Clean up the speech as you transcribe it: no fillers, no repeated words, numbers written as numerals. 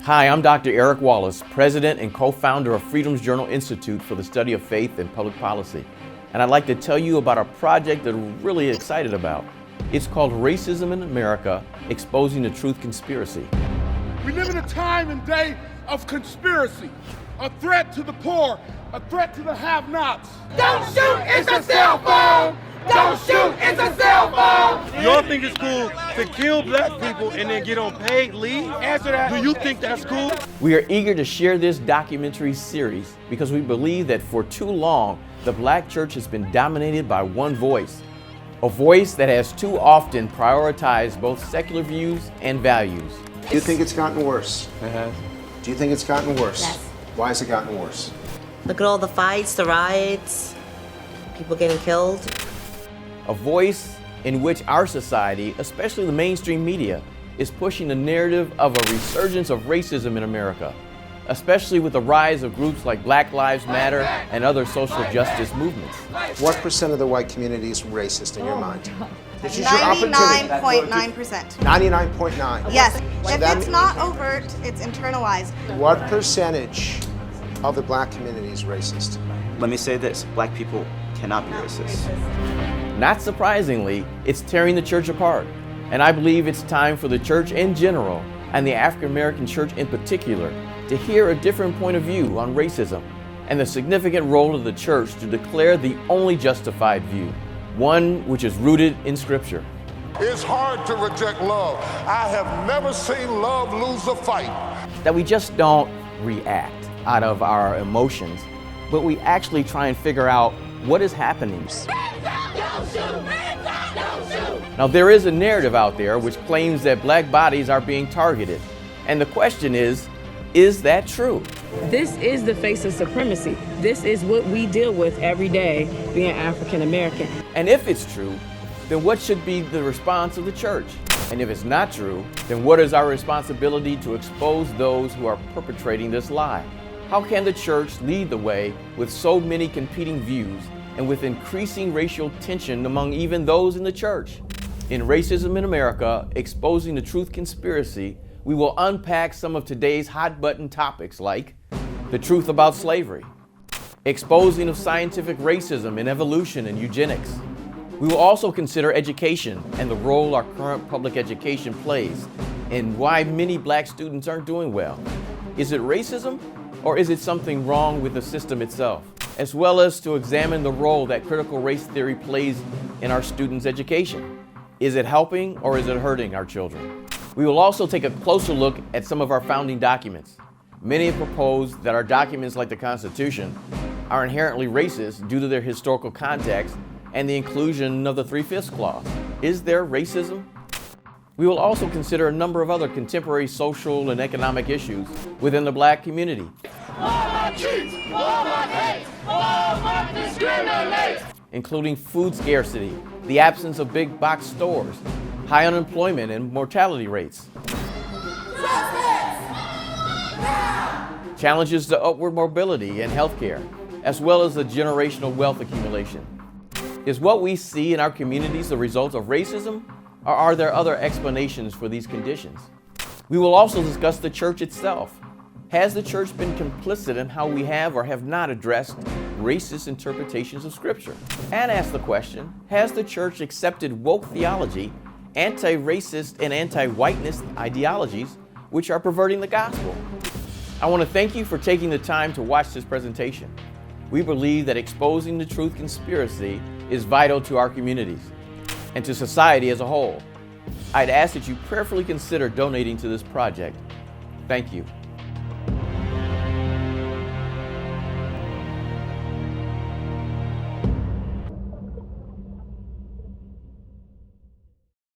Hi, I'm Dr. Eric Wallace, President and co-founder of Freedom's Journal Institute for the Study of Faith and Public Policy. And I'd like to tell you about a project that we're really excited about. It's called Racism in America, Exposing the Truth Conspiracy. We live in a time and day of conspiracy, a threat to the poor, a threat to the have-nots. Don't shoot, it's a cell phone! Don't shoot, it's a cell phone! Y'all think it's cool to kill black people and then get on paid leave? Answer that. Do you think that's cool? We are eager to share this documentary series because we believe that for too long, the black church has been dominated by one voice. A voice that has too often prioritized both secular views and values. Do you think it's gotten worse? It has. Do you think it's gotten worse? Yes. Why has it gotten worse? Look at all the fights, the riots, people getting killed. A voice in which our society, especially the mainstream media, is pushing the narrative of a resurgence of racism in America, especially with the rise of groups like Black Lives Matter and other social justice movements. What percent of the white community is racist in your mind? This is your opportunity. 99.9%. 99.9. Yes. So If that it's mean- not overt, it's internalized. What percentage of the black community is racist? Let me say this, black people cannot be racist. Not surprisingly, it's tearing the church apart. And I believe it's time for the church in general, and the African American church in particular, to hear a different point of view on racism and the significant role of the church to declare the only justified view, one which is rooted in Scripture. It's hard to reject love. I have never seen love lose a fight. That we just don't react out of our emotions, but we actually try and figure out what is happening. Now, there is a narrative out there which claims that black bodies are being targeted. And the question is that true? This is the face of supremacy. This is what we deal with every day being African American. And if it's true, then what should be the response of the church? And if it's not true, then what is our responsibility to expose those who are perpetrating this lie? How can the church lead the way with so many competing views and with increasing racial tension among even those in the church? In Racism in America, Exposing the Truth Conspiracy, we will unpack some of today's hot-button topics like the truth about slavery, exposing of scientific racism in evolution and eugenics. We will also consider education and the role our current public education plays and why many black students aren't doing well. Is it racism or is it something wrong with the system itself? As well as to examine the role that critical race theory plays in our students' education. Is it helping or is it hurting our children? We will also take a closer look at some of our founding documents. Many have proposed that our documents, like the Constitution, are inherently racist due to their historical context and the inclusion of the 3/5 clause. Is there racism? We will also consider a number of other contemporary social and economic issues within the black community. Walmart cheats! Walmart hates! Walmart discriminates! Including food scarcity, the absence of big box stores, high unemployment and mortality rates. Challenges to upward mobility and healthcare, as well as the generational wealth accumulation. Is what we see in our communities the result of racism, or are there other explanations for these conditions? We will also discuss the church itself. Has the church been complicit in how we have or have not addressed racist interpretations of Scripture? And ask the question, has the church accepted woke theology, anti-racist and anti-whiteness ideologies, which are perverting the gospel? I want to thank you for taking the time to watch this presentation. We believe that exposing the truth conspiracy is vital to our communities and to society as a whole. I'd ask that you prayerfully consider donating to this project. Thank you.